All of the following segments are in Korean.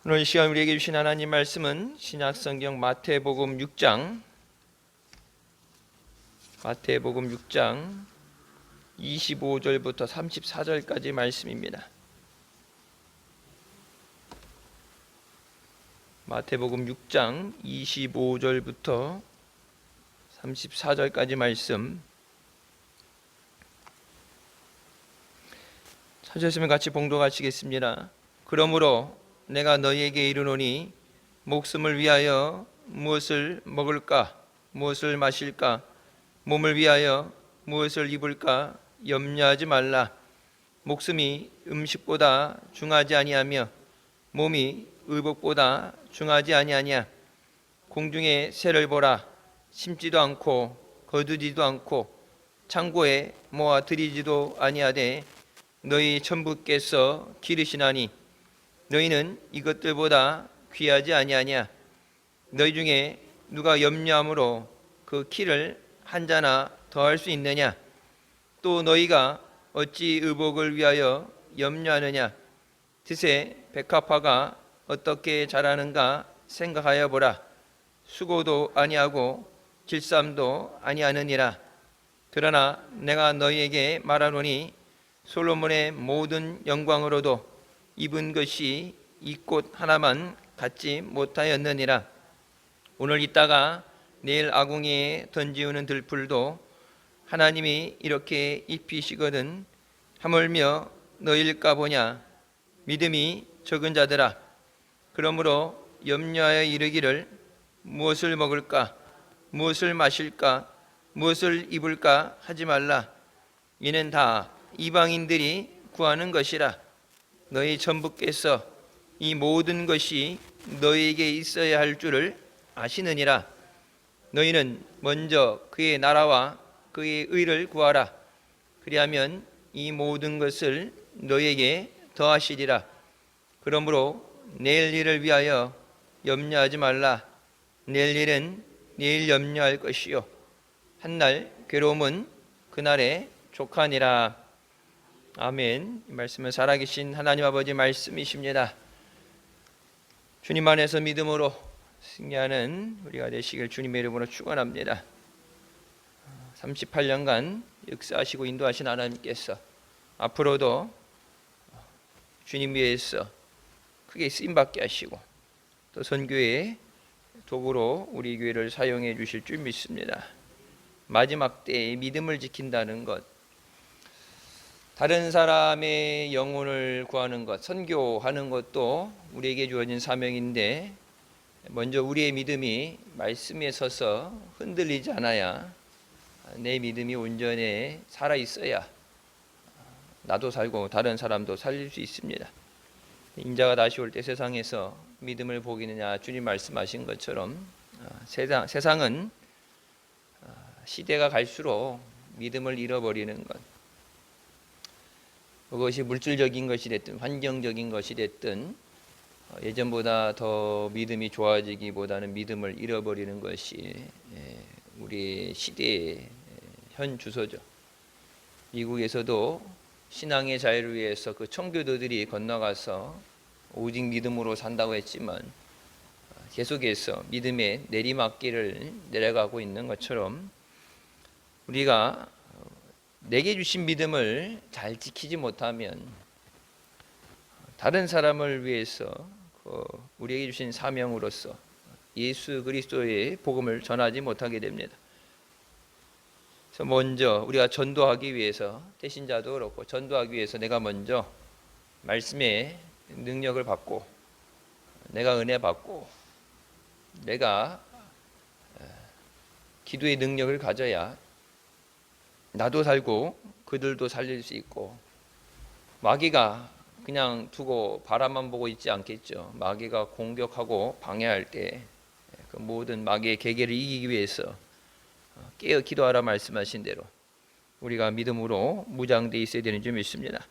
오늘 이 시간 우리에게 주신 하나님 말씀은 신약성경 마태복음 6장 25절부터 34절까지 말씀입니다. 마태복음 6장 25절부터 34절까지 말씀 찾으시면 같이 봉독하시겠습니다. 그러므로 내가 너희에게 이르노니 목숨을 위하여 무엇을 먹을까 무엇을 마실까 몸을 위하여 무엇을 입을까 염려하지 말라. 목숨이 음식보다 중하지 아니하며 몸이 의복보다 중하지 아니하냐. 공중의 새를 보라. 심지도 않고 거두지도 않고 창고에 모아 들이지도 아니하되 너희 천부께서 기르시나니 너희는 이것들보다 귀하지 아니하냐. 너희 중에 누가 염려함으로 그 키를 한 자나 더할 수 있느냐. 또 너희가 어찌 의복을 위하여 염려하느냐. 드세 백합화가 어떻게 자라는가 생각하여 보라. 수고도 아니하고 질삼도 아니하느니라. 그러나 내가 너희에게 말하노니 솔로몬의 모든 영광으로도 입은 것이 이 꽃 하나만 갖지 못하였느니라. 오늘 있다가 내일 아궁이에 던지우는 들풀도 하나님이 이렇게 입히시거든 하물며 너희일까 보냐. 믿음이 적은 자들아, 그러므로 염려하여 이르기를 무엇을 먹을까 무엇을 마실까 무엇을 입을까 하지 말라. 이는 다 이방인들이 구하는 것이라. 너희 천부께서 이 모든 것이 너희에게 있어야 할 줄을 아시느니라. 너희는 먼저 그의 나라와 그의 의를 구하라. 그리하면 이 모든 것을 너희에게 더하시리라. 그러므로 내일 일을 위하여 염려하지 말라. 내일 일은 내일 염려할 것이요 한날 괴로움은 그날에 족하니라. 아멘. 이 말씀은 살아계신 하나님 아버지 말씀이십니다. 주님 안에서 믿음으로 승리하는 우리가 되시길 주님의 이름으로 축원합니다. 38년간 역사하시고 인도하신 하나님께서 앞으로도 주님 위해서 크게 쓰임받게 하시고 또 선교의 도구로 우리 교회를 사용해 주실 줄 믿습니다. 마지막 때에 믿음을 지킨다는 것, 다른 사람의 영혼을 구하는 것, 선교하는 것도 우리에게 주어진 사명인데 먼저 우리의 믿음이 말씀에 서서 흔들리지 않아야 내 믿음이 온전히 살아있어야 나도 살고 다른 사람도 살릴 수 있습니다. 인자가 다시 올 때 세상에서 믿음을 보기느냐 주님 말씀하신 것처럼 세상은 시대가 갈수록 믿음을 잃어버리는 것, 그것이 물질적인 것이 됐든 환경적인 것이 됐든 예전보다 더 믿음이 좋아지기보다는 믿음을 잃어버리는 것이 우리 시대의 현 주소죠. 미국에서도 신앙의 자유를 위해서 그 청교도들이 건너가서 오직 믿음으로 산다고 했지만 계속해서 믿음의 내리막길을 내려가고 있는 것처럼 우리가 내게 주신 믿음을 잘 지키지 못하면 다른 사람을 위해서 우리에게 주신 사명으로서 예수 그리스도의 복음을 전하지 못하게 됩니다. 그래서 먼저 우리가 전도하기 위해서 대신자도 그렇고 전도하기 위해서 내가 먼저 말씀의 능력을 받고 내가 은혜 받고 내가 기도의 능력을 가져야 나도 살고 그들도 살릴 수 있고 마귀가 그냥 두고 바라만 보고 있지 않겠죠. 마귀가 공격하고 방해할 때 그 모든 마귀의 계계를 이기기 위해서 깨어 기도하라 말씀하신 대로 우리가 믿음으로 무장되어 있어야 되는 줄 믿습니다.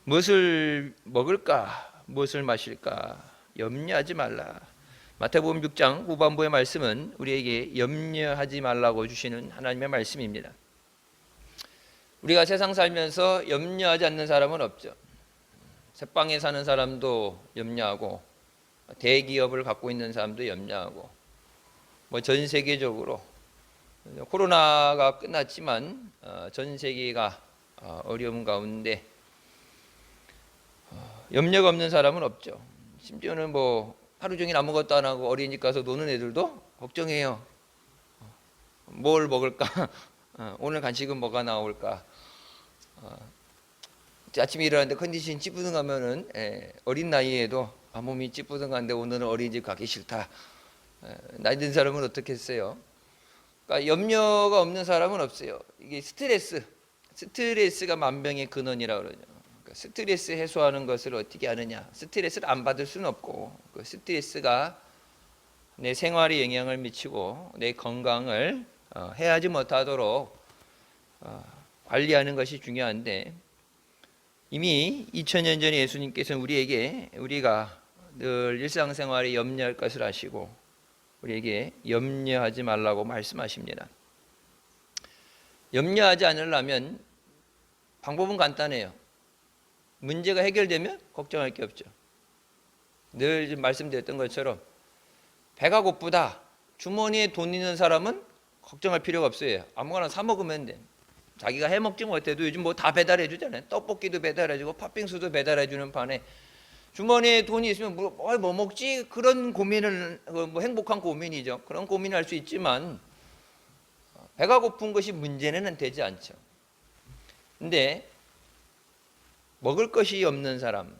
무엇을 먹을까 무엇을 마실까 염려하지 말라. 마태복음 6장 후반부의 말씀은 우리에게 염려하지 말라고 주시는 하나님의 말씀입니다. 우리가 세상 살면서 염려하지 않는 사람은 없죠. 새방에 사는 사람도 염려하고 대기업을 갖고 있는 사람도 염려하고, 뭐 전 세계적으로 코로나가 끝났지만 전 세계가 어려움 가운데 염려가 없는 사람은 없죠. 심지어는 뭐 하루 종일 아무것도 안 하고 어린이집 가서 노는 애들도 걱정해요. 뭘 먹을까? 오늘 간식은 뭐가 나올까? 아침에 일어났는데 컨디션이 찌뿌둥하면은 어린 나이에도 몸이 찌뿌둥한데 오늘은 어린이집 가기 싫다. 나이 든 사람은 어떻겠어요? 그러니까 염려가 없는 사람은 없어요. 이게 스트레스가 만병의 근원이라고 그러죠. 그러니까 스트레스 해소하는 것을 어떻게 하느냐? 스트레스를 안 받을 수는 없고, 그 스트레스가 내 생활에 영향을 미치고 내 건강을 해하지 못하도록 관리하는 것이 중요한데, 이미 2000년 전에 예수님께서는 우리에게 우리가 늘 일상생활에 염려할 것을 아시고 우리에게 염려하지 말라고 말씀하십니다. 염려하지 않으려면 방법은 간단해요. 문제가 해결되면 걱정할 게 없죠. 늘 말씀드렸던 것처럼 배가 고프다, 주머니에 돈 있는 사람은 걱정할 필요가 없어요. 아무거나 사 먹으면 돼. 자기가 해 먹지 못해도 요즘 뭐 다 배달해 주잖아요. 떡볶이도 배달해 주고 팥빙수도 배달해 주는 판에 주머니에 돈이 있으면 뭐 먹지? 그런 고민을, 뭐 행복한 고민이죠. 그런 고민을 할 수 있지만 배가 고픈 것이 문제는 되지 않죠. 근데 먹을 것이 없는 사람,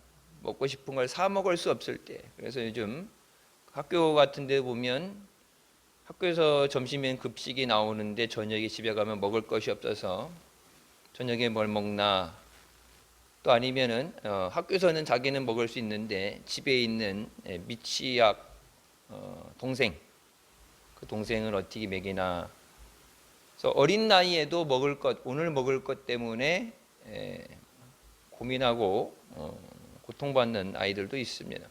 먹고 싶은 걸 사 먹을 수 없을 때, 그래서 요즘 학교 같은 데 보면 학교에서 점심엔 급식이 나오는데 저녁에 집에 가면 먹을 것이 없어서 저녁에 뭘 먹나, 또 아니면은 학교에서는 자기는 먹을 수 있는데 집에 있는 미취학 동생, 그 동생을 어떻게 먹이나. 그래서 어린 나이에도 먹을 것, 오늘 먹을 것 때문에 고민하고 고통받는 아이들도 있습니다.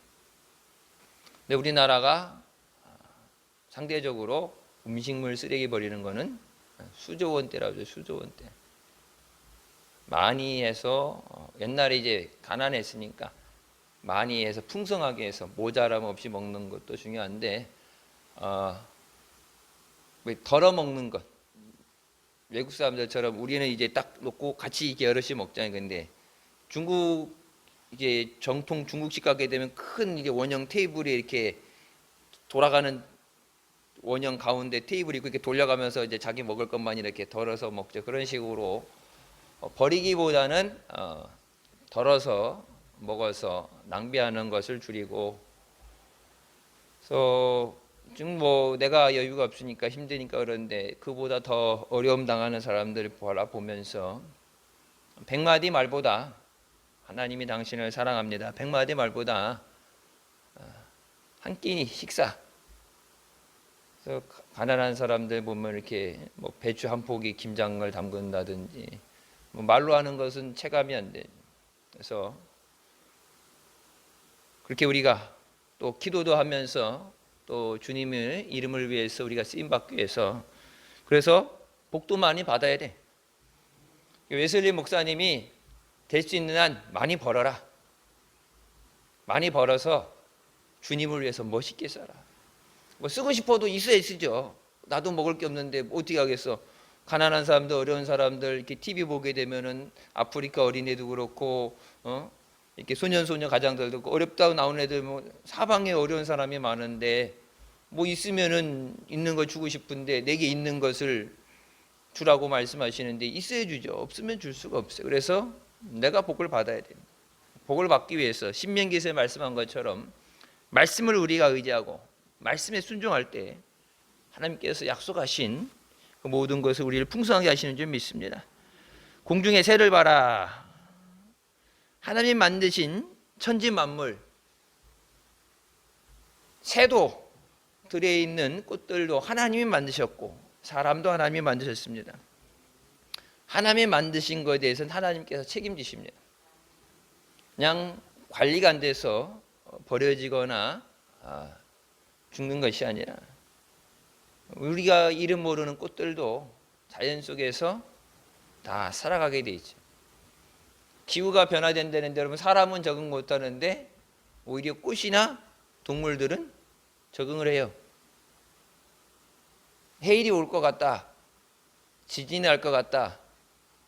근데 우리나라가 상대적으로 음식물 쓰레기 버리는 거는 수조 원대라고 하죠. 수조 원대. 많이 해서 옛날에 이제 가난했으니까 많이 해서 풍성하게 해서 모자람 없이 먹는 것도 중요한데 덜어 먹는 것, 외국 사람들처럼 우리는 이제 딱 놓고 같이 이렇게 여럿이 먹잖아요. 근데 중국 이제 정통 중국식 가게 되면 큰 이게 원형 테이블이 이렇게 돌아가는 원형 가운데 테이블이 있고 이렇게 돌려가면서 이제 자기 먹을 것만 이렇게 덜어서 먹죠. 그런 식으로 버리기보다는 덜어서 먹어서 낭비하는 것을 줄이고, 그래서 지금 뭐 내가 여유가 없으니까 힘드니까 그런데 그보다 더 어려움 당하는 사람들을 바라보면서 100마디 말보다 하나님이 당신을 사랑합니다. 100마디 말보다 한 끼니 식사. 그래서 가난한 사람들 보면 이렇게 뭐 배추 한 포기 김장을 담근다든지 뭐 말로 하는 것은 체감이 안 돼. 그래서 그렇게 우리가 또 기도도 하면서 또 주님의 이름을 위해서 우리가 쓰임 받기 위해서 그래서 복도 많이 받아야 돼. 웨슬리 목사님이 될 수 있는 한 많이 벌어라. 많이 벌어서 주님을 위해서 멋있게 살아. 뭐 쓰고 싶어도 있어야 쓰죠. 나도 먹을 게 없는데 어떻게 하겠어. 가난한 사람들, 어려운 사람들 이렇게 TV 보게 되면은 아프리카 어린애도 그렇고 이렇게 소년소녀 가장들도 그렇고 어렵다고 나오는 애들 뭐 사방에 어려운 사람이 많은데 뭐 있으면은 있는 거 주고 싶은데 내게 있는 것을 주라고 말씀하시는데 있어야 주죠. 없으면 줄 수가 없어요. 그래서 내가 복을 받아야 됩니다. 복을 받기 위해서 신명기에서 말씀한 것처럼 말씀을 우리가 의지하고 말씀에 순종할 때 하나님께서 약속하신 그 모든 것을 우리를 풍성하게 하시는 줄 믿습니다. 공중의 새를 봐라. 하나님 만드신 천지 만물, 새도 들에 있는 꽃들도 하나님이 만드셨고 사람도 하나님이 만드셨습니다. 하나님이 만드신 것에 대해서는 하나님께서 책임지십니다. 그냥 관리가 안 돼서 버려지거나 죽는 것이 아니라 우리가 이름 모르는 꽃들도 자연 속에서 다 살아가게 돼 있죠. 기후가 변화된다는데 여러분 사람은 적응 못하는데 오히려 꽃이나 동물들은 적응을 해요. 해일이 올 것 같다, 지진이 날 것 같다,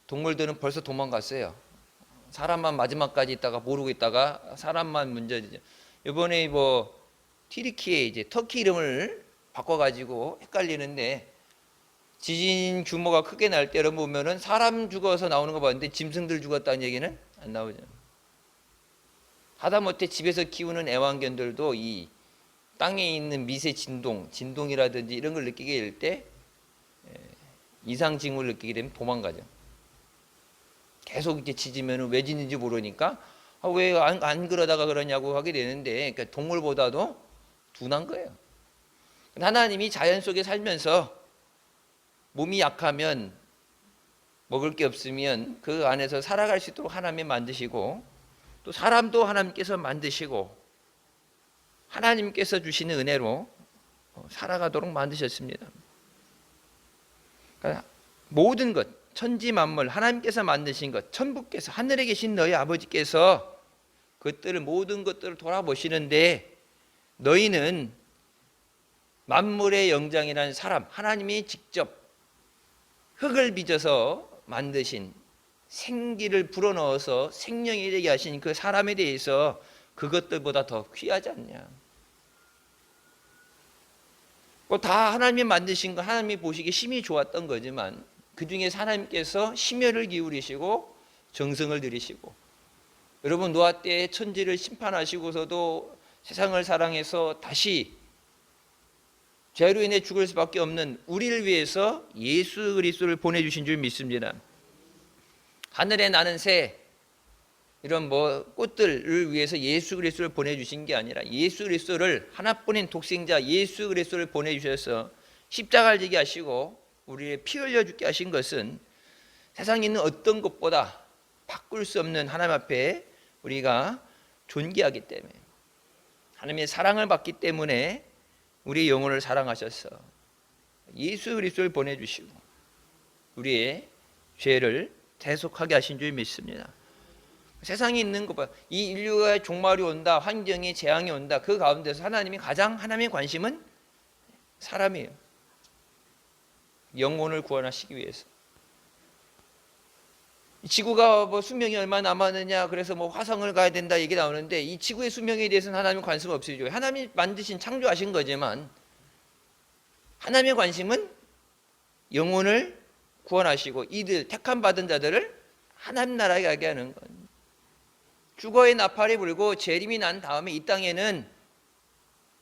동물들은 벌써 도망갔어요. 사람만 마지막까지 있다가 모르고 있다가 사람만 문제죠. 이번에 뭐 튀르키예 이제 터키 이름을 바꿔가지고 헷갈리는데, 지진 규모가 크게 날 때를 보면은 사람 죽어서 나오는 거 봤는데 짐승들 죽었다는 얘기는 안 나오죠. 하다못해 집에서 키우는 애완견들도 이 땅에 있는 미세 진동이라든지 이런 걸 느끼게 될 때 이상 징후를 느끼게 되면 도망가죠. 계속 이렇게 짖으면 왜 짖는지 모르니까 왜 안 그러다가 그러냐고 하게 되는데, 그러니까 동물보다도 둔한 거예요. 하나님이 자연 속에 살면서 몸이 약하면, 먹을 게 없으면 그 안에서 살아갈 수 있도록 하나님이 만드시고, 또 사람도 하나님께서 만드시고 하나님께서 주시는 은혜로 살아가도록 만드셨습니다. 그러니까 모든 것, 천지 만물, 하나님께서 만드신 것, 천부께서, 하늘에 계신 너희 아버지께서 그것들을, 모든 것들을 돌아보시는데, 너희는 만물의 영장이라는 사람, 하나님이 직접 흙을 빚어서 만드신, 생기를 불어넣어서 생명이 되게 하신 그 사람에 대해서 그것들보다 더 귀하지 않냐. 다 하나님이 만드신 거, 하나님이 보시기에 심히 좋았던 거지만, 그 중에 하나님께서 심혈을 기울이시고 정성을 들이시고, 여러분 노아 때 천지를 심판하시고서도 세상을 사랑해서 다시 죄로 인해 죽을 수밖에 없는 우리를 위해서 예수 그리스도를 보내주신 줄 믿습니다. 하늘에 나는 새, 이런 꽃들을 위해서 예수 그리스도를 보내주신 게 아니라, 예수 그리스도를, 하나뿐인 독생자 예수 그리스도를 보내주셔서 십자가를 지게 하시고 우리의 피 흘려 죽게 하신 것은 세상에 있는 어떤 것보다 바꿀 수 없는 하나님 앞에 우리가 존귀하기 때문에, 하나님의 사랑을 받기 때문에 우리의 영혼을 사랑하셔서 예수 그리스도를 보내주시고 우리의 죄를 대속하게 하신 줄 믿습니다. 세상에 있는 것보다, 이 인류의 종말이 온다, 환경의 재앙이 온다, 그 가운데서 하나님의 관심은 사람이에요. 영혼을 구원하시기 위해서. 지구가 수명이 얼마 남았느냐, 그래서 화성을 가야 된다 얘기 나오는데, 이 지구의 수명에 대해서는 하나님 관심 없으시죠. 하나님이 만드신, 창조하신 거지만 하나님의 관심은 영혼을 구원하시고 이들 택함 받은 자들을 하나님 나라에 가게 하는 것. 주거의 나팔이 불고 재림이 난 다음에 이 땅에는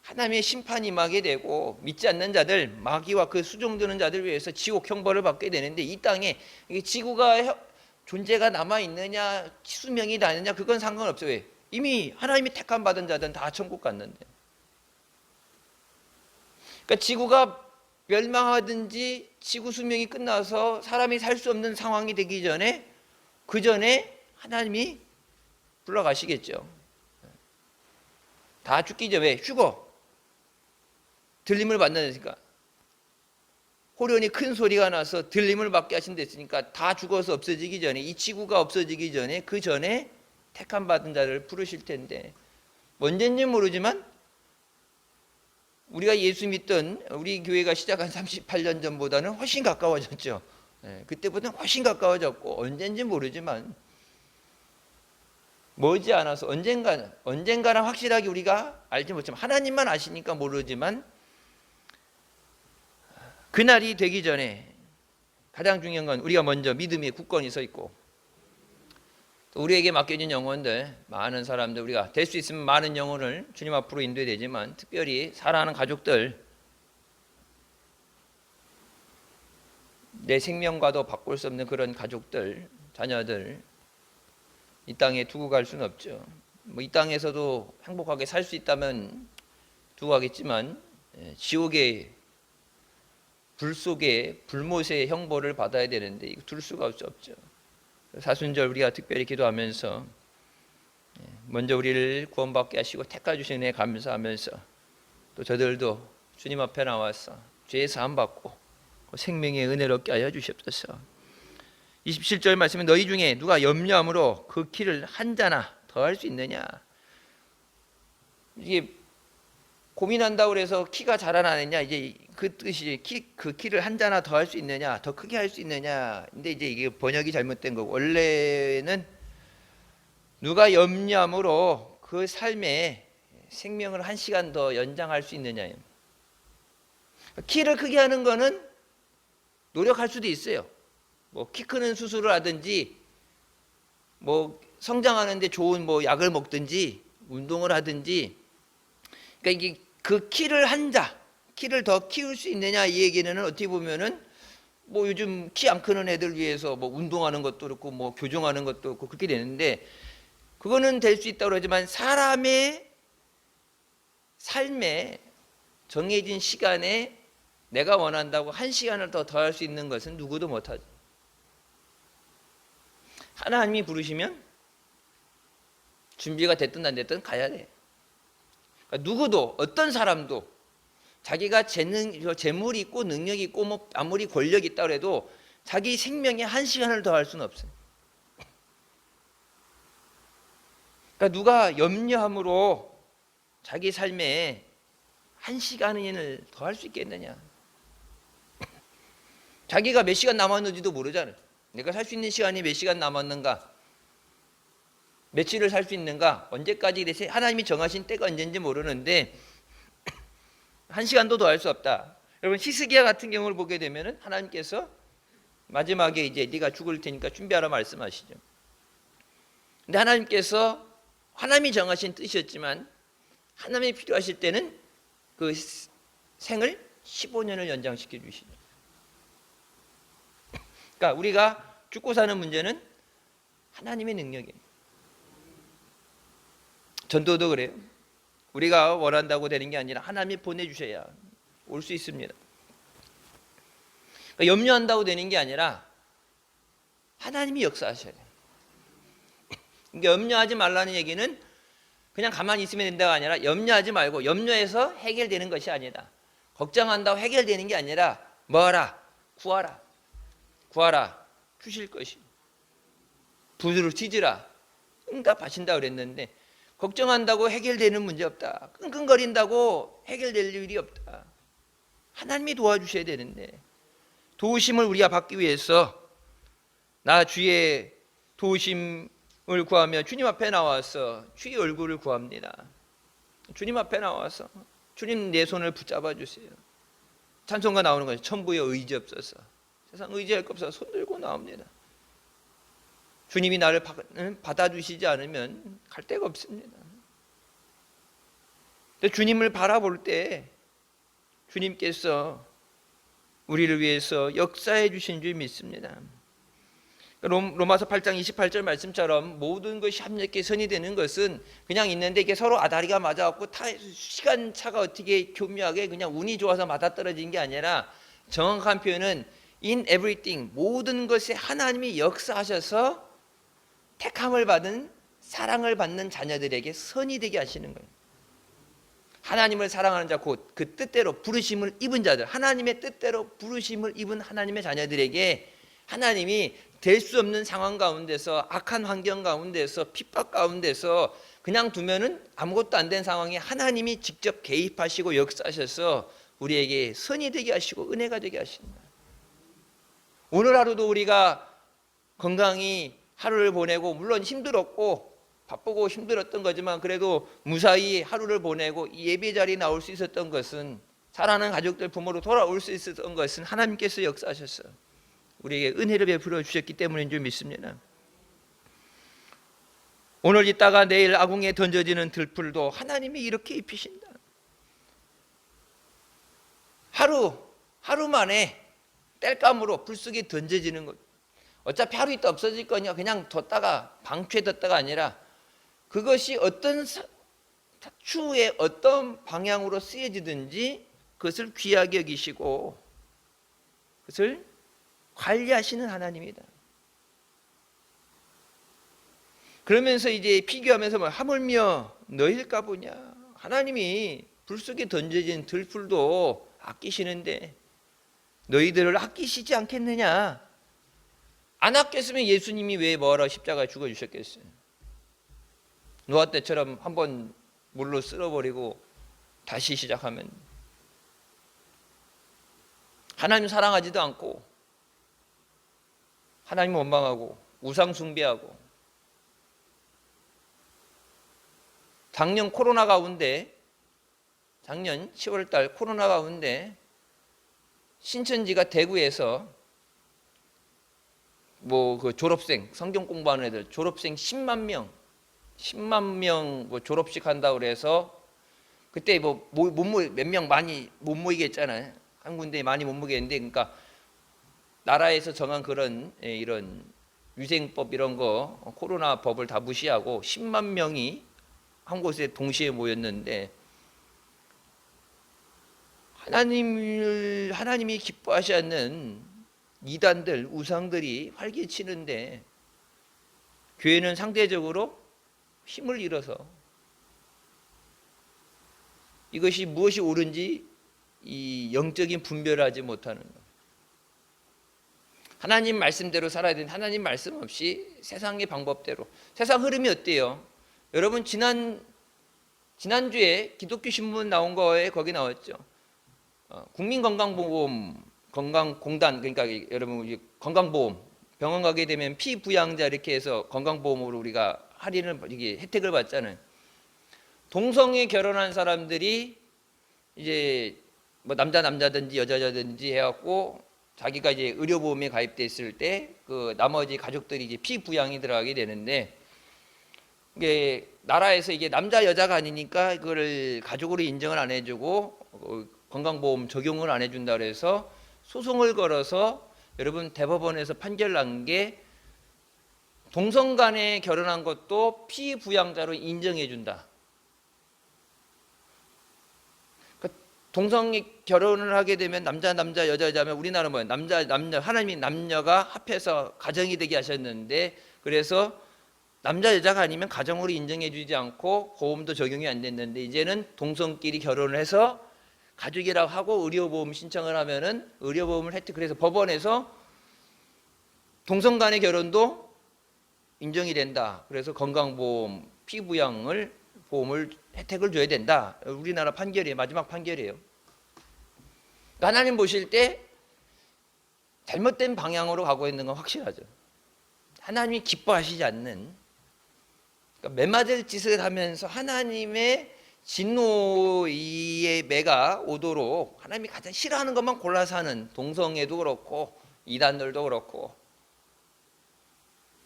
하나님의 심판이 임하게 되고, 믿지 않는 자들, 마귀와 그 수종드는 자들 위해서 지옥 형벌을 받게 되는데, 이 땅에 지구가 존재가 남아있느냐, 수명이 나느냐, 그건 상관없어요. 왜? 이미 하나님이 택함 받은 자들은 다 천국 갔는데. 그러니까 지구가 멸망하든지 지구 수명이 끝나서 사람이 살 수 없는 상황이 되기 전에, 그 전에 하나님이 불러가시겠죠. 다 죽기 전에. 왜? 휴거. 들림을 받는다니까. 호련히 큰 소리가 나서 들림을 받게 하신다 했으니까, 다 죽어서 없어지기 전에, 이 지구가 없어지기 전에, 그 전에 택함 받은 자를 부르실 텐데, 언제인지 모르지만 우리가 예수 믿던 우리 교회가 시작한 38년 전보다는 훨씬 가까워졌죠. 그때보다는 훨씬 가까워졌고, 언제인지 모르지만 머지않아서 언젠가는 확실하게 우리가 알지 못하지만, 하나님만 아시니까 모르지만, 그날이 되기 전에 가장 중요한 건 우리가 먼저 믿음의 굳건히 서 있고, 또 우리에게 맡겨진 영혼들, 많은 사람들, 우리가 될 수 있으면 많은 영혼을 주님 앞으로 인도해야 되지만, 특별히 사랑하는 가족들, 내 생명과도 바꿀 수 없는 그런 가족들, 자녀들, 이 땅에 두고 갈 수는 없죠. 이 땅에서도 행복하게 살 수 있다면 두고 가겠지만, 지옥의 불 속에 불못의 형벌을 받아야 되는데 이거 둘 수가 없죠. 사순절 우리가 특별히 기도하면서 먼저 우리를 구원받게 하시고 택하 주신 은혜 감사하면서, 또 저들도 주님 앞에 나와서 죄 사함 받고 생명의 은혜를 얻게 하여 주시옵소서. 27절 말씀에 너희 중에 누가 염려함으로 그 키를 한 자나 더 할 수 있느냐. 이게 고민한다고 그래서 키가 자라나느냐, 이제 그 뜻이 그 키를 한 자나 더 할 수 있느냐, 더 크게 할 수 있느냐. 근데 이제 이게 번역이 잘못된 거고, 원래는 누가 염려함으로 그 삶에 생명을 1시간 더 연장할 수 있느냐예요. 키를 크게 하는 거는 노력할 수도 있어요. 뭐 키 크는 수술을 하든지, 뭐 성장하는데 좋은 뭐 약을 먹든지, 운동을 하든지. 그러니까 이게 그 키를 한 자, 키를 더 키울 수 있느냐, 이 얘기는 어떻게 보면은 뭐 요즘 키 안 크는 애들 위해서 뭐 운동하는 것도 그렇고 뭐 교정하는 것도 그렇고 그렇게 되는데, 그거는 될 수 있다고 그러지만 사람의 삶에 정해진 시간에 내가 원한다고 1시간을 더 할 수 있는 것은 누구도 못하죠. 하나님이 부르시면 준비가 됐든 안 됐든 가야 돼. 그러니까 누구도, 어떤 사람도 자기가 재물이 있고 능력이 있고 뭐 아무리 권력이 있다 그래도 자기 생명에 1시간을 더 할 수는 없어요. 그러니까 누가 염려함으로 자기 삶에 1시간을 더 할 수 있겠느냐. 자기가 몇 시간 남았는지도 모르잖아요. 내가 살 수 있는 시간이 몇 시간 남았는가, 며칠을 살 수 있는가, 언제까지 대체 하나님이 정하신 때가 언제인지 모르는데 1시간도 더 할 수 없다. 여러분, 히스기야 같은 경우를 보게 되면은 하나님께서 마지막에 이제 네가 죽을 테니까 준비하라 말씀하시죠. 근데 하나님께서 하나님이 정하신 뜻이었지만 하나님이 필요하실 때는 그 생을 15년을 연장시켜 주시죠. 그러니까 우리가 죽고 사는 문제는 하나님의 능력이에요. 전도도 그래요. 우리가 원한다고 되는 게 아니라 하나님이 보내주셔야 올 수 있습니다. 그러니까 염려한다고 되는 게 아니라 하나님이 역사하셔야 돼요. 그러니까 염려하지 말라는 얘기는 그냥 가만히 있으면 된다가 아니라, 염려하지 말고, 염려해서 해결되는 것이 아니다. 걱정한다고 해결되는 게 아니라 뭐하라? 구하라. 구하라. 주실 것이. 부르르 짖으라. 응답하신다 그랬는데, 걱정한다고 해결되는 문제 없다. 끙끙거린다고 해결될 일이 없다. 하나님이 도와주셔야 되는데, 도우심을 우리가 받기 위해서 나 주의 도우심을 구하며 주님 앞에 나와서 주의 얼굴을 구합니다. 주님 앞에 나와서 주님 내 손을 붙잡아 주세요. 찬송가 나오는 거죠. 천부여 의지없어서. 세상 의지할 것 없어서 손 들고 나옵니다. 주님이 나를 받아주시지 않으면 갈 데가 없습니다. 근데 주님을 바라볼 때 주님께서 우리를 위해서 역사해 주신 줄 믿습니다. 로마서 8장 28절 말씀처럼 모든 것이 합력해 선이 되는 것은 그냥 있는데 이게 서로 아다리가 맞아갖고 시간차가 어떻게 교묘하게 그냥 운이 좋아서 맞아떨어진 게 아니라, 정확한 표현은 in everything, 모든 것에 하나님이 역사하셔서 택함을 받은, 사랑을 받는 자녀들에게 선이 되게 하시는 거예요. 하나님을 사랑하는 자, 곧 그 뜻대로 부르심을 입은 자들, 하나님의 뜻대로 부르심을 입은 하나님의 자녀들에게 하나님이 될 수 없는 상황 가운데서, 악한 환경 가운데서, 핍박 가운데서 그냥 두면은 아무것도 안 된 상황에 하나님이 직접 개입하시고 역사하셔서 우리에게 선이 되게 하시고 은혜가 되게 하십니다. 오늘 하루도 우리가 건강히 하루를 보내고, 물론 힘들었고 바쁘고 힘들었던 거지만 그래도 무사히 하루를 보내고 이 예배 자리에 나올 수 있었던 것은, 사랑하는 가족들 부모로 돌아올 수 있었던 것은 하나님께서 역사하셨어요. 우리에게 은혜를 베풀어 주셨기 때문인 줄 믿습니다. 오늘 있다가 내일 아궁에 던져지는 들풀도 하나님이 이렇게 입히신다. 하루 만에 땔감으로 불 속에 던져지는 것. 어차피 하루 있다 없어질 거냐, 그냥 뒀다가 방치해뒀다가 아니라 그것이 어떤 추후에 어떤 방향으로 쓰여지든지 그것을 귀하게 여기시고 그것을 관리하시는 하나님이다. 그러면서 이제 비교하면서 하물며 너희일까 보냐. 하나님이 불 속에 던져진 들풀도 아끼시는데 너희들을 아끼시지 않겠느냐. 안 아꼈으면 예수님이 왜 뭐하러 십자가에 죽어주셨겠어요. 노아 때처럼 한번 물로 쓸어버리고 다시 시작하면 하나님 사랑하지도 않고 하나님 원망하고 우상 숭배하고 작년 코로나 가운데 작년 10월 달 코로나 가운데 신천지가 대구에서 뭐 그 졸업생 성경 공부하는 애들 졸업생 10만 명 뭐 졸업식 한다고 그래서 그때 몇 명 많이 못 모이게 했잖아요. 한 군데 많이 못 모이게 했는데 그러니까 나라에서 정한 그런 이런 위생법 이런 거 코로나 법을 다 무시하고 10만 명이 한 곳에 동시에 모였는데 하나님이 기뻐하지 않는 이단들 우상들이 활개치는데 교회는 상대적으로 힘을 잃어서 이것이 무엇이 옳은지 이 영적인 분별을 하지 못하는 것. 하나님 말씀대로 살아야 되는데 하나님 말씀 없이 세상의 방법대로. 세상 흐름이 어때요? 여러분 지난주에 기독교 신문 나온 거에 거기 나왔죠. 국민건강보험 건강공단 그러니까 여러분 건강보험 병원 가게 되면 피부양자 이렇게 해서 건강보험으로 우리가 할인을 이게 혜택을 받잖아요. 동성애 결혼한 사람들이 이제 뭐 남자든지 여자든지 해갖고 자기가 이제 의료보험에 가입됐을 때 그 나머지 가족들이 이제 피부양이 들어가게 되는데 이게 나라에서 이게 남자 여자가 아니니까 그거를 가족으로 인정을 안 해주고 건강보험 적용을 안 해준다 그래서 소송을 걸어서 여러분 대법원에서 판결 난 게 동성간에 결혼한 것도 피부양자로 인정해 준다. 동성애 결혼을 하게 되면 남자 여자면 우리나라 뭐야 남자 하나님이 남녀가 합해서 가정이 되게 하셨는데 그래서 남자 여자가 아니면 가정으로 인정해 주지 않고 보험도 적용이 안 됐는데 이제는 동성끼리 결혼을 해서 가족이라고 하고 의료보험 신청을 하면은 의료보험을 혜택 그래서 법원에서 동성 간의 결혼도 인정이 된다. 그래서 건강보험 피부양을 보험을 혜택을 줘야 된다. 우리나라 판결이에요. 마지막 판결이에요. 그러니까 하나님 보실 때 잘못된 방향으로 가고 있는 건 확실하죠. 하나님이 기뻐하시지 않는 그러니까 매맞을 짓을 하면서 하나님의 진노의 매가 오도록 하나님이 가장 싫어하는 것만 골라서 하는 동성애도 그렇고 이단들도 그렇고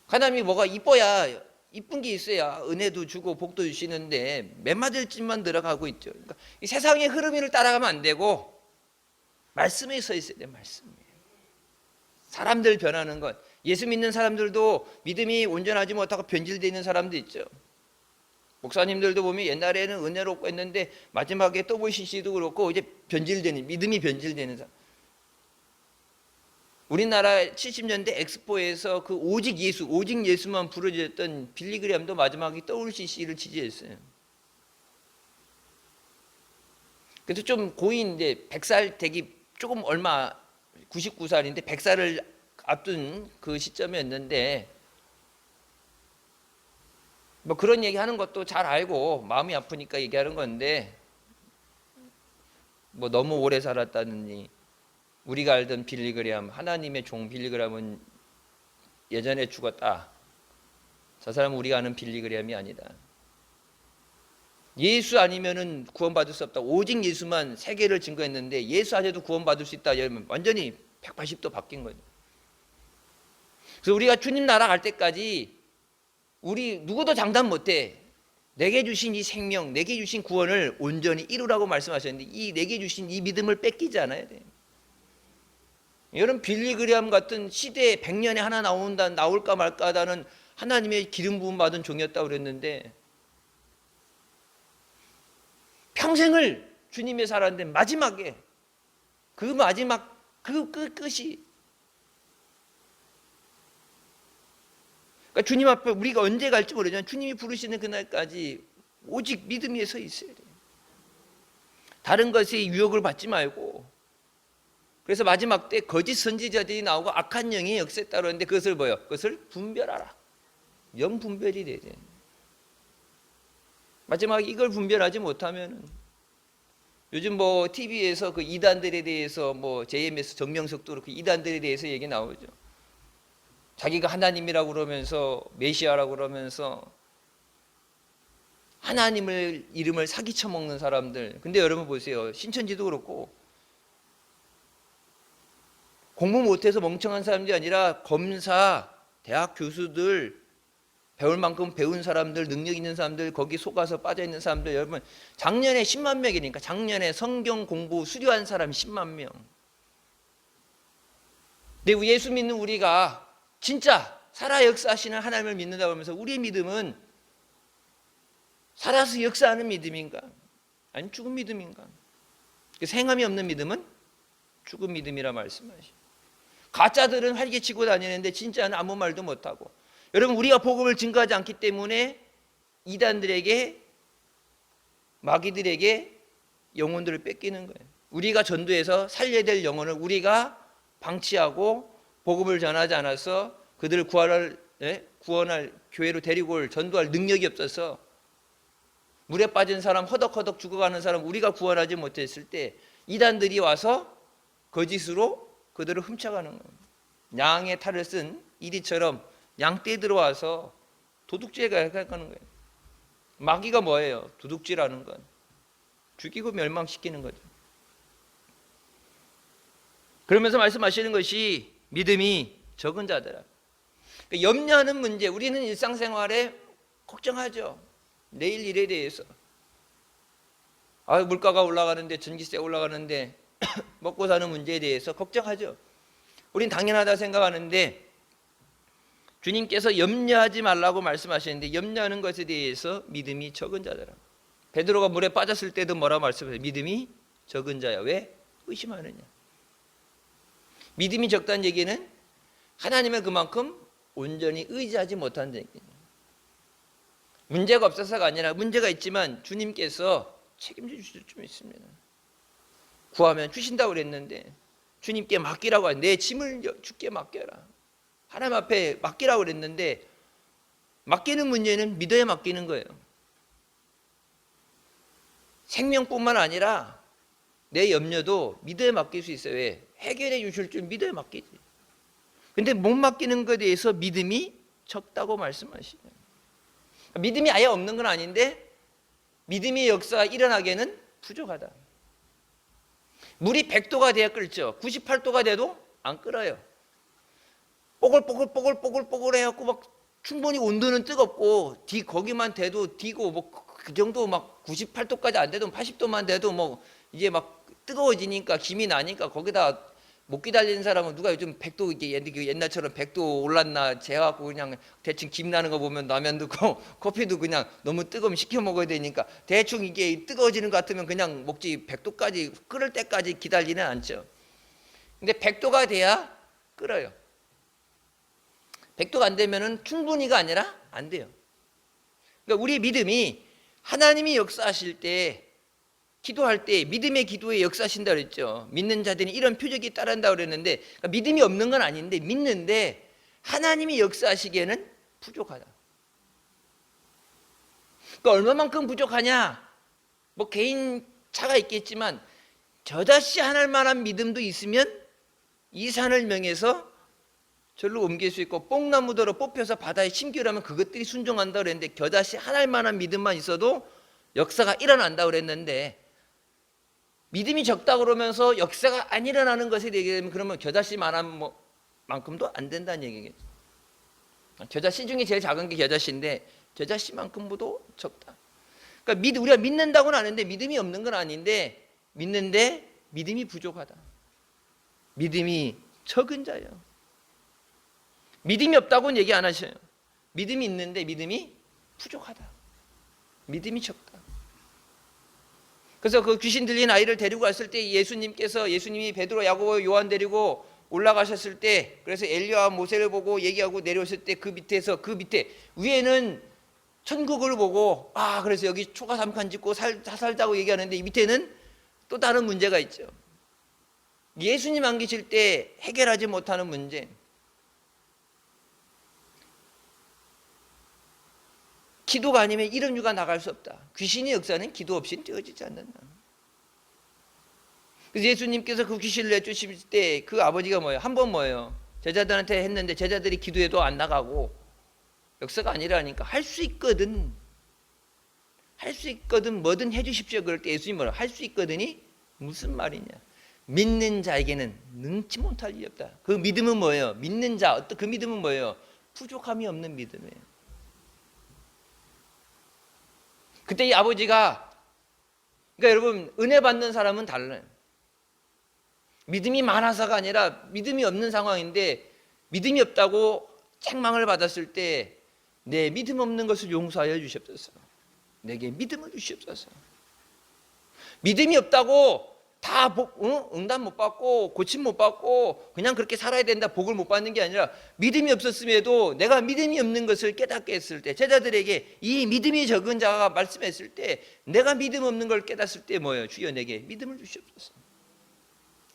하나님이 뭐가 이쁜 게 있어야 은혜도 주고 복도 주시는데 매맞을 짓만 들어가고 있죠. 그러니까 이 세상의 흐름을 따라가면 안 되고 말씀에 서 있어야 돼. 말씀에. 사람들 변하는 것. 예수 믿는 사람들도 믿음이 온전하지 못하고 변질되어 있는 사람도 있죠. 목사님들도 보면 옛날에는 은혜롭고 했는데 마지막에 WCC도 그렇고 이제 변질되는 믿음이 변질되는 사람. 우리나라 70년대 엑스포에서 그 오직 예수만 부르짖었던 빌리그램도 마지막에 WCC를 지지했어요. 그래서 좀 고인인데 100살 되기 조금 얼마 99살인데 100살을 앞둔 그 시점이었는데 뭐 그런 얘기하는 것도 잘 알고 마음이 아프니까 얘기하는 건데 뭐 너무 오래 살았다느니 우리가 알던 빌리그램 하나님의 종 빌리그램은 예전에 죽었다. 저 사람은 우리가 아는 빌리그램이 아니다. 예수 아니면은 구원받을 수 없다. 오직 예수만 세계를 증거했는데 예수 안에도 구원받을 수 있다. 이러면 완전히 180도 바뀐 거죠. 그래서 우리가 주님 나라 갈 때까지 우리 누구도 장담 못해. 내게 주신 이 생명, 내게 주신 구원을 온전히 이루라고 말씀하셨는데 이 내게 주신 이 믿음을 뺏기지 않아야 돼. 여러분 빌리그램 같은 시대에 100년에 하나 나올까 말까 하다는 하나님의 기름 부음 받은 종이었다고 그랬는데 평생을 주님의 살았는데 마지막에 그 마지막 그 끝이 그러니까 주님 앞에 우리가 언제 갈지 모르지만 주님이 부르시는 그날까지 오직 믿음 위에 서 있어야 돼요. 다른 것에 유혹을 받지 말고 그래서 마지막 때 거짓 선지자들이 나오고 악한 영이 역사에 따르는데 그것을 뭐요? 그것을 분별하라. 영 분별이 돼야 돼. 마지막에 이걸 분별하지 못하면 요즘 뭐 TV에서 그 이단들에 대해서 뭐 JMS 정명석도 그렇고 이단들에 대해서 얘기 나오죠. 자기가 하나님이라고 그러면서 메시아라고 그러면서 하나님을 이름을 사기쳐 먹는 사람들. 근데 여러분 보세요. 신천지도 그렇고 공부 못해서 멍청한 사람들이 아니라 검사, 대학 교수들, 배울 만큼 배운 사람들, 능력 있는 사람들, 거기 속아서 빠져 있는 사람들. 여러분 작년에 10만 명이니까 작년에 성경 공부 수료한 사람이 10만 명. 근데 예수 믿는 우리가 진짜 살아 역사하시는 하나님을 믿는다고 하면서 우리의 믿음은 살아서 역사하는 믿음인가? 아니면 죽은 믿음인가? 생함이 없는 믿음은 죽은 믿음이라 말씀하시죠. 가짜들은 활개치고 다니는데 진짜는 아무 말도 못하고. 여러분 우리가 복음을 증거하지 않기 때문에 이단들에게 마귀들에게 영혼들을 뺏기는 거예요. 우리가 전도해서 살려야 될 영혼을 우리가 방치하고 복음을 전하지 않아서 그들을 구원할 교회로 데리고 올 전도할 능력이 없어서 물에 빠진 사람 허덕허덕 죽어가는 사람 우리가 구원하지 못했을 때 이단들이 와서 거짓으로 그들을 훔쳐가는 거예요. 양의 탈을 쓴 이리처럼 양떼 들어와서 도둑질을 하는 거예요. 마귀가 뭐예요? 도둑질하는 건 죽이고 멸망시키는 거죠. 그러면서 말씀하시는 것이 믿음이 적은 자들아. 그러니까 염려하는 문제, 우리는 일상생활에 걱정하죠. 내일 일에 대해서. 물가가 올라가는데, 전기세 올라가는데 먹고 사는 문제에 대해서 걱정하죠. 우린 당연하다 생각하는데 주님께서 염려하지 말라고 말씀하시는데 염려하는 것에 대해서 믿음이 적은 자더라. 베드로가 물에 빠졌을 때도 뭐라고 말씀하세요? 믿음이 적은 자야. 왜? 의심하느냐. 믿음이 적다는 얘기는 하나님을 그만큼 온전히 의지하지 못한다는 얘기예요. 문제가 없어서가 아니라 문제가 있지만 주님께서 책임져 주실 줄 믿습니다. 구하면 주신다고 그랬는데 주님께 맡기라고 하는데 내 짐을 주께 맡겨라. 하나님 앞에 맡기라고 그랬는데 맡기는 문제는 믿어야 맡기는 거예요. 생명뿐만 아니라 내 염려도 믿어야 맡길 수 있어요. 왜? 해결해 주실 줄 믿어야 맡기지. 근데 못 맡기는 것에 대해서 믿음이 적다고 말씀하시죠. 믿음이 아예 없는 건 아닌데 믿음의 역사가 일어나기에는 부족하다. 물이 100도가 돼야 끓죠. 98도가 돼도 안 끓어요. 뽀글뽀글 해갖고 막 충분히 온도는 뜨겁고 거기만 돼도 디고 뭐 그 정도 막 98도까지 안 돼도 80도만 돼도 뭐 이제 막 뜨거워지니까 김이 나니까 거기다 못 기다리는 사람은 누가 요즘 100도 이게 옛날처럼 100도 올랐나 재갖고 그냥 대충 김 나는 거 보면 라면 넣고 커피도 그냥 너무 뜨거우면 식혀 먹어야 되니까 대충 이게 뜨거워지는 것 같으면 그냥 먹지 100도까지 끓을 때까지 기다리는 않죠. 근데 100도가 돼야 끓어요. 100도가 안 되면은 충분히가 아니라 안 돼요. 그러니까 우리 믿음이 하나님이 역사하실 때 기도할 때 믿음의 기도에 역사하신다 그랬죠. 믿는 자들이 이런 표적이 따른다 그랬는데 그러니까 믿음이 없는 건 아닌데 믿는데 하나님이 역사하시기에는 부족하다. 그러니까 얼마만큼 부족하냐? 뭐 개인 차가 있겠지만 저다시 하날 만한 믿음도 있으면 이 산을 명해서 절로 옮길 수 있고 뽕나무더러 뽑혀서 바다에 심기라면 그것들이 순종한다 그랬는데 겨자씨 하나일 만한 믿음만 있어도 역사가 일어난다 그랬는데 믿음이 적다 그러면서 역사가 안 일어나는 것에 대해 되면 그러면 겨자씨 만큼도 안 된다는 얘기겠죠. 겨자씨 중에 제일 작은 게 겨자씨인데 겨자씨만큼도 적다. 그러니까 우리가 믿는다고는 하는데 믿음이 없는 건 아닌데 믿는데 믿음이 부족하다. 믿음이 적은 자예요. 믿음이 없다고는 얘기 안 하셔요. 믿음이 있는데 믿음이 부족하다. 믿음이 적다. 그래서 그 귀신 들린 아이를 데리고 왔을 때 예수님이 베드로, 야고보, 요한 데리고 올라가셨을 때 그래서 엘리야와 모세를 보고 얘기하고 내려오실 때 그 밑에 위에는 천국을 보고 그래서 여기 초가 3칸 짓고 살자고 얘기하는데 이 밑에는 또 다른 문제가 있죠. 예수님 안 계실 때 해결하지 못하는 문제. 기도가 아니면 이런 유가 나갈 수 없다. 귀신의 역사는 기도 없이는 되어지지 않는다. 그래서 예수님께서 그 귀신을 내쫓으실 때 그 아버지가 뭐예요? 한 번 뭐예요? 제자들한테 했는데 제자들이 기도해도 안 나가고 역사가 아니라니까. 할 수 있거든. 할 수 있거든. 뭐든 해주십시오. 그럴 때 예수님 뭐라 할 수 있거든이 무슨 말이냐? 믿는 자에게는 능치 못할 일이 없다. 그 믿음은 뭐예요? 믿는 자, 어떤 그 믿음은 뭐예요? 부족함이 없는 믿음이에요. 그때 이 아버지가, 그러니까 여러분, 은혜 받는 사람은 달라요. 믿음이 많아서가 아니라 믿음이 없는 상황인데, 믿음이 없다고 책망을 받았을 때 내 믿음 없는 것을 용서하여 주시옵소서. 내게 믿음을 주시옵소서. 믿음이 없다고 다 응답 못 받고 고침 못 받고 그냥 그렇게 살아야 된다, 복을 못 받는 게 아니라, 믿음이 없었음에도 내가 믿음이 없는 것을 깨닫게 했을 때, 제자들에게 이 믿음이 적은 자가 말씀했을 때 내가 믿음 없는 걸 깨닫을 때 뭐예요? 주여 내게 믿음을 주시옵소서.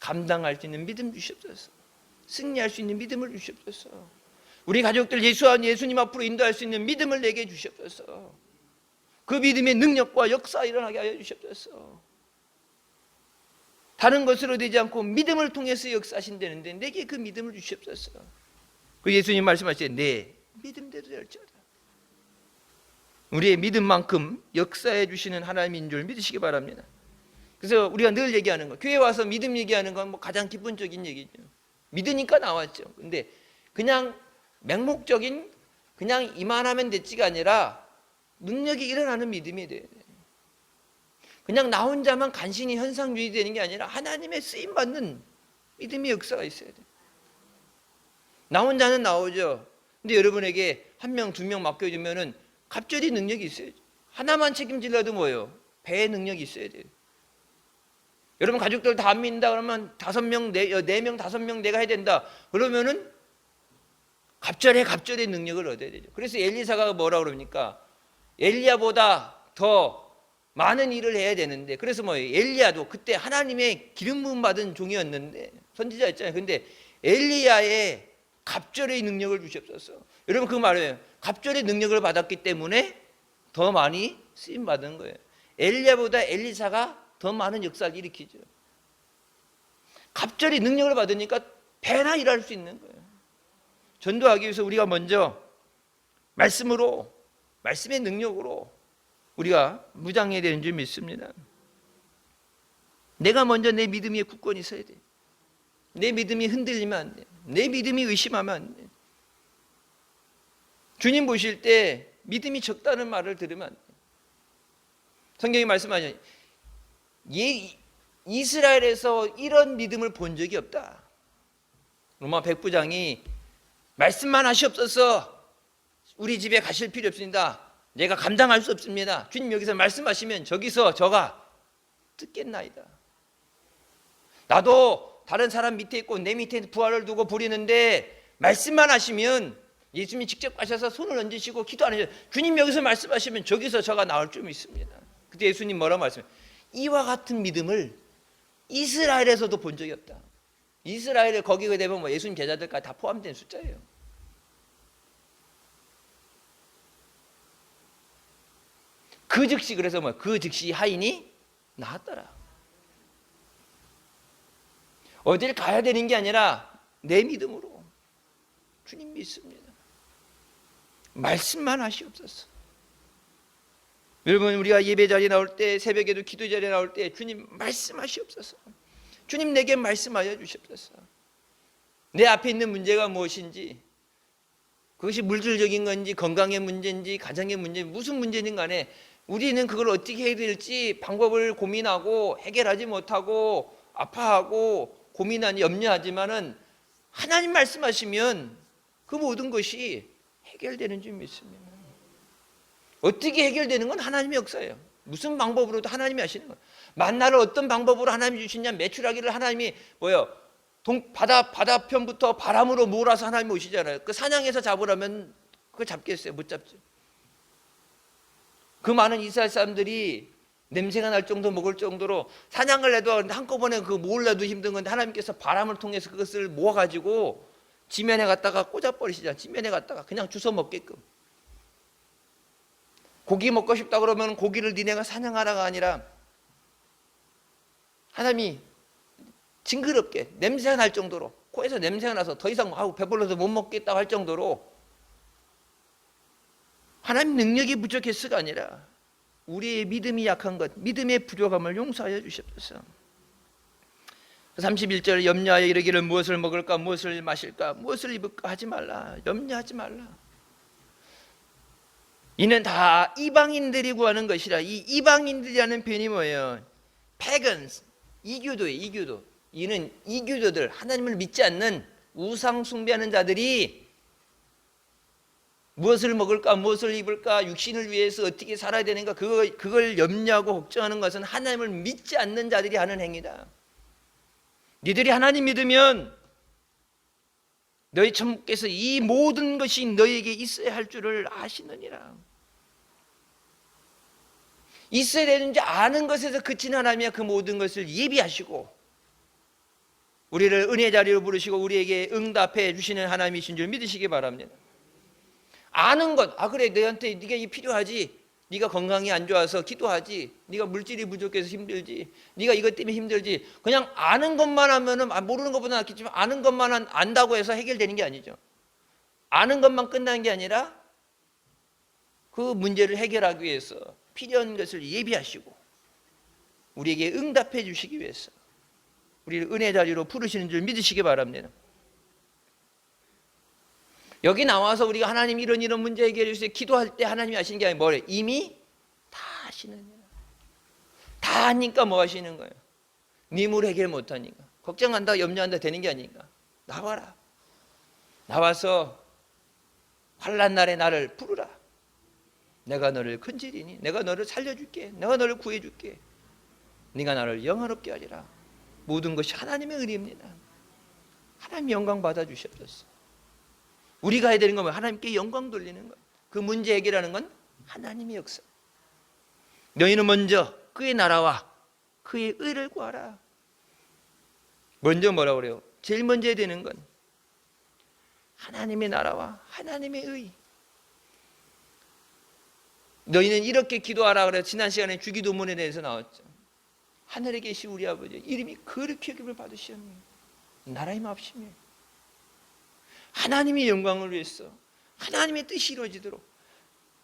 감당할 수 있는 믿음 주시옵소서. 승리할 수 있는 믿음을 주시옵소서. 우리 가족들 예수님 앞으로 인도할 수 있는 믿음을 내게 주시옵소서. 그 믿음의 능력과 역사 일어나게 하여 주시옵소서. 다른 것으로 되지 않고 믿음을 통해서 역사하신다는데 내게 그 믿음을 주시옵소서. 그 예수님 말씀하시되 내 믿음대로 될지어다. 우리의 믿음만큼 역사해 주시는 하나님인 줄 믿으시기 바랍니다. 그래서 우리가 늘 얘기하는 거, 교회 와서 믿음 얘기하는 건 뭐 가장 기본적인 얘기죠. 믿으니까 나왔죠. 근데 그냥 맹목적인 그냥 이만하면 됐지가 아니라 능력이 일어나는 믿음이 돼야 돼요. 그냥 나 혼자만 간신히 현상주의 되는 게 아니라 하나님의 쓰임받는 믿음의 역사가 있어야 돼요. 나 혼자는 나오죠. 근데 여러분에게 한 명, 두 명 맡겨주면은 갑절이 능력이 있어야죠. 하나만 책임질러도 뭐예요? 배의 능력이 있어야 돼요. 여러분 가족들 다 안 믿는다 그러면 5명, 4명, 5명 내가 해야 된다. 그러면은 갑절의 능력을 얻어야 되죠. 그래서 엘리사가 뭐라 그럽니까? 엘리야보다 더 많은 일을 해야 되는데, 그래서 뭐예요? 엘리야도 그때 하나님의 기름 부음 받은 종이었는데, 선지자였잖아요. 근데 엘리야의 갑절의 능력을 주시옵소서. 여러분 그 말이에요. 갑절의 능력을 받았기 때문에 더 많이 쓰임 받은 거예요. 엘리야보다 엘리사가 더 많은 역사를 일으키죠. 갑절의 능력을 받으니까 배나 일할 수 있는 거예요. 전도하기 위해서 우리가 먼저 말씀으로, 말씀의 능력으로 우리가 무장해야 되는 줄 믿습니다. 내가 먼저 내 믿음에 굳건히 서야 돼. 내 믿음이 흔들리면 안 돼. 내 믿음이 의심하면 안 돼. 주님 보실 때 믿음이 적다는 말을 들으면 안 돼. 성경이 말씀하죠. 이스라엘에서 이런 믿음을 본 적이 없다. 로마 백부장이 말씀만 하시옵소서. 우리 집에 가실 필요 없습니다. 내가 감당할 수 없습니다. 주님 여기서 말씀하시면 저기서 저가 듣겠나이다. 나도 다른 사람 밑에 있고 내 밑에 부하를 두고 부리는데 말씀만 하시면, 예수님이 직접 가셔서 손을 얹으시고 기도 안 하셔요. 주님 여기서 말씀하시면 저기서 저가 나올 줄 믿습니다. 그때 예수님 뭐라고 말씀해요? 이와 같은 믿음을 이스라엘에서도 본 적이 없다. 이스라엘에 거기가 되면 뭐 예수님 제자들까지 다 포함된 숫자예요. 그 즉시, 그래서 뭐 그 즉시 하인이 나았더라. 어딜 가야 되는 게 아니라 내 믿음으로 주님 믿습니다. 말씀만 하시옵소서. 여러분 우리가 예배 자리에 나올 때, 새벽에도 기도 자리에 나올 때 주님 말씀하시옵소서. 주님 내게 말씀하여 주시옵소서. 내 앞에 있는 문제가 무엇인지, 그것이 물질적인 건지 건강의 문제인지 가정의 문제인지 무슨 문제든 간에 우리는 그걸 어떻게 해야 될지 방법을 고민하고 해결하지 못하고 아파하고 고민하니 염려하지만은 하나님 말씀하시면 그 모든 것이 해결되는 줄 믿습니다. 어떻게 해결되는 건 하나님의 역사예요. 무슨 방법으로도 하나님이 하시는 거예요. 만나를 어떤 방법으로 하나님이 주시냐, 메추라기를 하나님이 뭐예요? 바다편부터 바람으로 몰아서 하나님이 오시잖아요. 그 사냥해서 잡으라면 그거 잡겠어요? 못 잡죠. 그 많은 이스라엘 사람들이 냄새가 날 정도 먹을 정도로 사냥을 해도 한꺼번에 그 몰라도 힘든 건데 하나님께서 바람을 통해서 그것을 모아가지고 지면에 갖다가 꽂아버리시잖아요. 지면에 갖다가 그냥 주워 먹게끔. 고기 먹고 싶다 그러면 고기를 니네가 사냥하라가 아니라 하나님이 징그럽게 냄새가 날 정도로, 코에서 냄새가 나서 더 이상 배불러서 못 먹겠다고 할 정도로 하나님 능력이 부족해서가 아니라 우리의 믿음이 약한 것, 믿음의 부족함을 용서하여 주시옵소서. 31절 염려하여 이르기를 무엇을 먹을까 무엇을 마실까 무엇을 입을까 하지 말라. 염려하지 말라. 이는 다 이방인들이 구하는 것이라. 이 이방인들이라는 표현이 뭐예요? pagans, 이교도예요. 이교도. 이는 이교도들, 하나님을 믿지 않는 우상 숭배하는 자들이 무엇을 먹을까 무엇을 입을까 육신을 위해서 어떻게 살아야 되는가 그걸 염려하고 걱정하는 것은 하나님을 믿지 않는 자들이 하는 행위다. 니들이 하나님 믿으면 너희 천부께서 이 모든 것이 너희에게 있어야 할 줄을 아시느니라. 있어야 되는지 아는 것에서 그친 하나님이 그 모든 것을 예비하시고 우리를 은혜 자리로 부르시고 우리에게 응답해 주시는 하나님이신 줄 믿으시기 바랍니다. 아는 것, 그래 너한테 네가 이게 필요하지, 네가 건강이 안 좋아서 기도하지, 네가 물질이 부족해서 힘들지, 네가 이것 때문에 힘들지, 그냥 아는 것만 하면은 모르는 것보다 낫겠지만 아는 것만 안다고 해서 해결되는 게 아니죠. 아는 것만 끝나는 게 아니라 그 문제를 해결하기 위해서 필요한 것을 예비하시고 우리에게 응답해 주시기 위해서 우리를 은혜 자리로 부르시는 줄 믿으시기 바랍니다. 여기 나와서 우리가 하나님 이런 문제 해결해 주세요 기도할 때 하나님이 아시는 게 아니라 뭐래? 이미 다 하시느니라. 다 하니까 뭐 하시는 거예요? 니물 해결 못하니까 걱정한다 염려한다 되는 게 아니니까 나와라. 나와서 환난 날에 나를 부르라. 내가 너를 건지리니 내가 너를 살려줄게. 내가 너를 구해줄게. 네가 나를 영화롭게 하리라. 모든 것이 하나님의 은혜입니다. 하나님 영광 받아주시옵소서. 우리가 해야 되는 건 하나님께 영광 돌리는 것. 그 문제 해결하는 건 하나님의 역사. 너희는 먼저 그의 나라와 그의 의를 구하라. 먼저 뭐라고 그래요? 제일 먼저 해야 되는 건 하나님의 나라와 하나님의 의. 너희는 이렇게 기도하라 그래. 지난 시간에 주기도문에 대해서 나왔죠. 하늘에 계신 우리 아버지 이름이 거룩히 여김을 받으시오며 나라의 마옵시며 하나님의 영광을 위해서 하나님의 뜻이 이루어지도록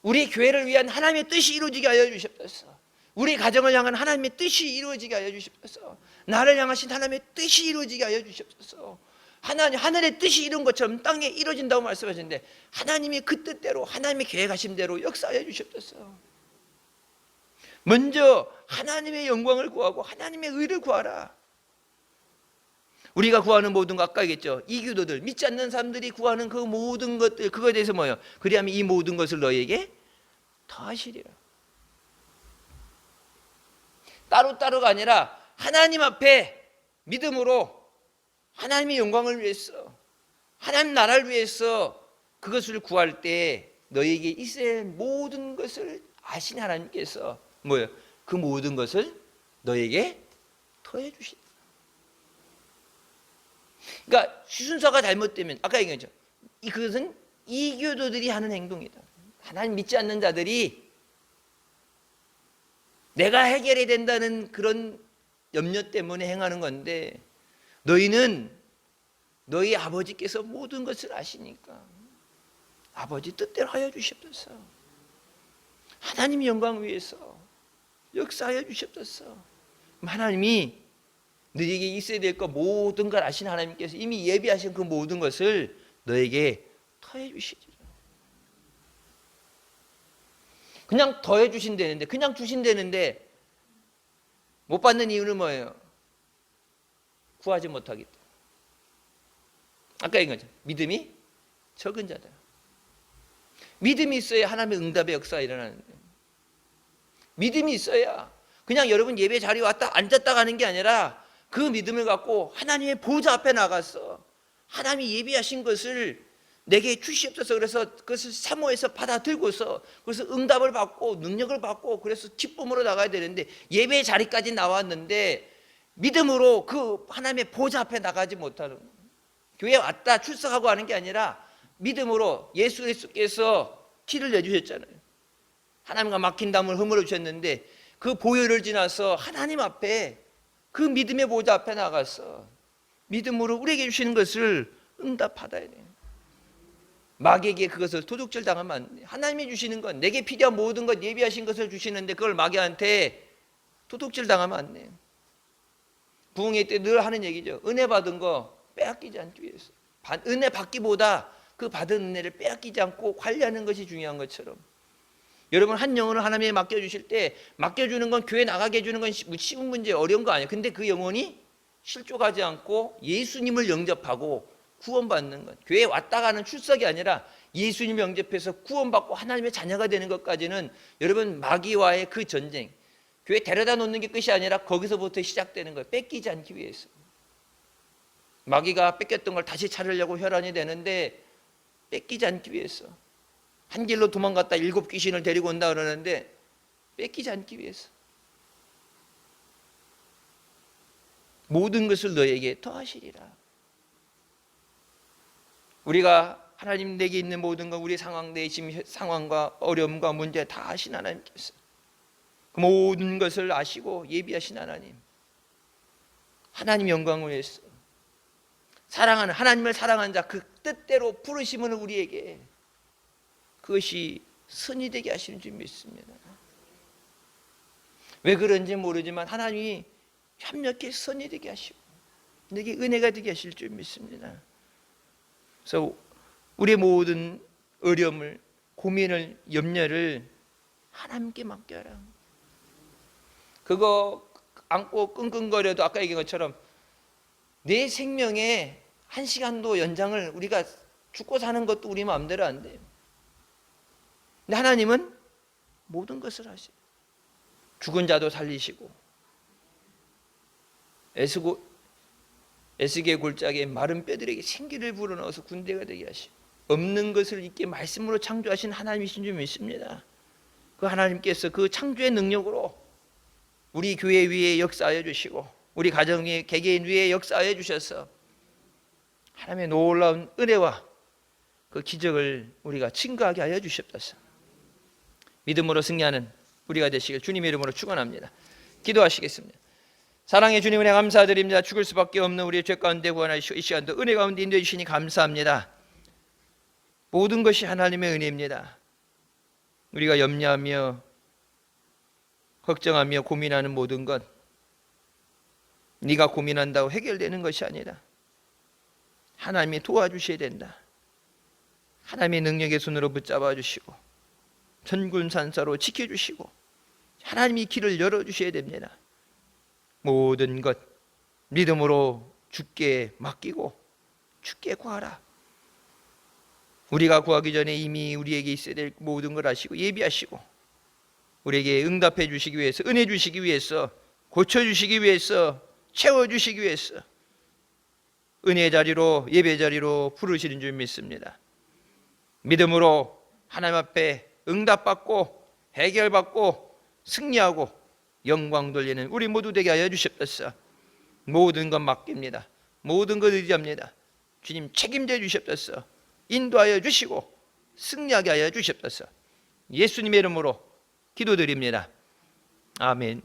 우리 교회를 위한 하나님의 뜻이 이루어지게 하여 주시옵소서. 우리 가정을 향한 하나님의 뜻이 이루어지게 하여 주시옵소서. 나를 향하신 하나님의 뜻이 이루어지게 하여 주시옵소서. 하늘의 뜻이 이룬 것처럼 땅에 이루어진다고 말씀하셨는데 하나님이 그 뜻대로 하나님의 계획하신 대로 역사하여 주시옵소서. 먼저 하나님의 영광을 구하고 하나님의 의를 구하라. 우리가 구하는 모든 거 아까 얘기했죠. 이교도들 믿지 않는 사람들이 구하는 그 모든 것들 그거에 대해서 뭐예요? 그리하면 이 모든 것을 너에게 더하시리라. 따로따로가 아니라 하나님 앞에 믿음으로 하나님의 영광을 위해서 하나님 나라를 위해서 그것을 구할 때 너에게 있어야 할 모든 것을 아신 하나님께서 뭐예요? 그 모든 것을 너에게 더해 주신다. 그러니까 순서가 잘못되면 아까 얘기했죠. 그것은 이교도들이 하는 행동이다. 하나님 믿지 않는 자들이 내가 해결해야 된다는 그런 염려 때문에 행하는 건데 너희는 너희 아버지께서 모든 것을 아시니까 아버지 뜻대로 하여 주시옵소서. 하나님의 영광을 위해서 역사하여 주시옵소서. 하나님이 너에게 있어야 될 것 모든 걸 아신 하나님께서 이미 예비하신 그 모든 것을 너에게 더해 주시리라. 그냥 더해 주신다는데 그냥 주신다는데 못 받는 이유는 뭐예요? 구하지 못하기 때문에. 아까 얘기한 거죠. 믿음이 적은 자다. 믿음이 있어야 하나님의 응답의 역사가 일어나는데 믿음이 있어야 그냥 여러분 예배 자리에 왔다 앉았다 가는 게 아니라 그 믿음을 갖고 하나님의 보좌 앞에 나가서 하나님이 예비하신 것을 내게 주시옵소서. 그래서 그것을 사모해서 받아들고서 그래서 응답을 받고 능력을 받고 그래서 기쁨으로 나가야 되는데 예배 자리까지 나왔는데 믿음으로 그 하나님의 보좌 앞에 나가지 못하는 거예요. 교회에 왔다 출석하고 하는 게 아니라 믿음으로 예수 그리스도께서 피를 내주셨잖아요. 하나님과 막힌 담을 허물어 주셨는데 그 보혈을 지나서 하나님 앞에 그 믿음의 보좌 앞에 나가서 믿음으로 우리에게 주시는 것을 응답받아야 돼요. 마귀에게 그것을 도둑질 당하면 안 돼요. 하나님이 주시는 건, 내게 필요한 모든 것 예비하신 것을 주시는데 그걸 마귀한테 도둑질 당하면 안 돼요. 부흥회 때 늘 하는 얘기죠. 은혜 받은 거 빼앗기지 않기 위해서. 은혜 받기보다 그 받은 은혜를 빼앗기지 않고 관리하는 것이 중요한 것처럼, 여러분 한 영혼을 하나님께 맡겨주실 때, 맡겨주는 건 교회 나가게 해주는 건 쉬운 문제, 어려운 거 아니에요. 근데 그 영혼이 실족하지 않고 예수님을 영접하고 구원받는 것, 교회에 왔다 가는 출석이 아니라 예수님 영접해서 구원받고 하나님의 자녀가 되는 것까지는 여러분 마귀와의 그 전쟁, 교회 데려다 놓는 게 끝이 아니라 거기서부터 시작되는 거예요. 뺏기지 않기 위해서. 마귀가 뺏겼던 걸 다시 찾으려고 혈안이 되는데 뺏기지 않기 위해서. 한 길로 도망갔다 7 귀신을 데리고 온다 그러는데 뺏기지 않기 위해서. 모든 것을 너에게 더하시리라. 우리가 하나님 내게 있는 모든 것, 우리 상황 내 지금 상황과 어려움과 문제 다 아신 하나님께서 그 모든 것을 아시고 예비하신 하나님, 하나님 영광을 위해서 사랑하는, 하나님을 사랑하는 자, 그 뜻대로 부르심은 우리에게 그것이 선이 되게 하시는 줄 믿습니다. 왜 그런지 모르지만 하나님이 협력해 선이 되게 하시고 내게 은혜가 되게 하실 줄 믿습니다. 그래서 우리의 모든 어려움을, 고민을, 염려를 하나님께 맡겨라. 그거 안고 끙끙거려도 아까 얘기한 것처럼 내 생명에 1시간도 연장을, 우리가 죽고 사는 것도 우리 마음대로 안 돼요. 근데 하나님은 모든 것을 하시고 죽은 자도 살리시고 에스겔 골짜기에 마른 뼈들에게 생기를 불어넣어서 군대가 되게 하시고 없는 것을 있게 말씀으로 창조하신 하나님이신 줄 믿습니다. 그 하나님께서 그 창조의 능력으로 우리 교회 위에 역사하여 주시고 우리 가정 위에, 개개인 위에 역사하여 주셔서 하나님의 놀라운 은혜와 그 기적을 우리가 증거하게 하여 주시옵소서. 믿음으로 승리하는 우리가 되시길 주님의 이름으로 축원합니다. 기도하시겠습니다. 사랑의 주님, 은혜 감사드립니다. 죽을 수밖에 없는 우리의 죄 가운데 구원하시고 이 시간도 은혜 가운데 인도해 주시니 감사합니다. 모든 것이 하나님의 은혜입니다. 우리가 염려하며 걱정하며 고민하는 모든 것, 네가 고민한다고 해결되는 것이 아니라 하나님이 도와주셔야 된다. 하나님의 능력의 손으로 붙잡아 주시고 천군산사로 지켜주시고 하나님이 길을 열어주셔야 됩니다. 모든 것 믿음으로 주께 맡기고 주께 구하라. 우리가 구하기 전에 이미 우리에게 있어야 될 모든 걸 아시고 예비하시고 우리에게 응답해 주시기 위해서, 은혜 주시기 위해서, 고쳐주시기 위해서, 채워주시기 위해서 은혜 자리로, 예배 자리로 부르시는 줄 믿습니다. 믿음으로 하나님 앞에 응답받고 해결받고 승리하고 영광 돌리는 우리 모두 되게 하여 주시옵소서. 모든 것 맡깁니다. 모든 것 의지합니다. 주님 책임져 주시옵소서. 인도하여 주시고 승리하게 하여 주시옵소서. 예수님의 이름으로 기도드립니다. 아멘.